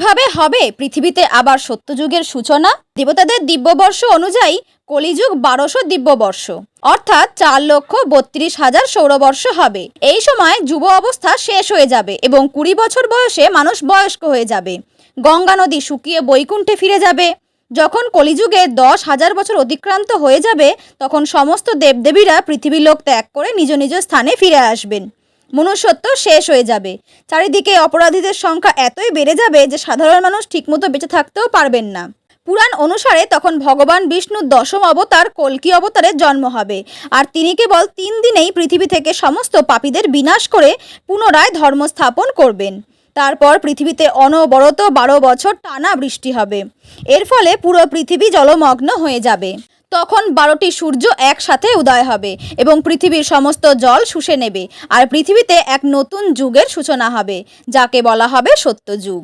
কিভাবে হবে পৃথিবীতে আবার সত্যযুগের সূচনা? দেবতাদের দিব্যবর্ষ অনুযায়ী কলিযুগ 1200 দিব্যবর্ষ, অর্থাৎ 4,32,000 সৌরবর্ষ হবে। এই সময় যুব অবস্থা শেষ হয়ে যাবে এবং 20 বছর বয়সে মানুষ বয়স্ক হয়ে যাবে। গঙ্গা নদী শুকিয়ে বৈকুণ্ঠে ফিরে যাবে। যখন কলিযুগে 10,000 বছর অতিক্রান্ত হয়ে যাবে, তখন সমস্ত দেবদেবীরা পৃথিবীলোক ত্যাগ করে নিজ নিজ স্থানে ফিরে আসবেন। মনুষ্যত্ব শেষ হয়ে যাবে। চারিদিকে অপরাধীদের সংখ্যা এতই বেড়ে যাবে যে সাধারণ মানুষ ঠিকমতো বেঁচে থাকতেও পারবেন না। পুরাণ অনুসারে তখন ভগবান বিষ্ণুর 10ম অবতার কল্কি অবতারের জন্ম হবে, আর তিনি কেবল 3 দিনেই পৃথিবী থেকে সমস্ত পাপীদের বিনাশ করে পুনরায় ধর্ম স্থাপন করবেন। তারপর পৃথিবীতে অনবরত 12 বছর টানা বৃষ্টি হবে। এর ফলে পুরো পৃথিবী জলমগ্ন হয়ে যাবে। তখন 12টি সূর্য একসাথে উদয় হবে এবং পৃথিবীর সমস্ত জল শুষে নেবে, আর পৃথিবীতে এক নতুন যুগের সূচনা হবে, যাকে বলা হবে সত্যযুগ।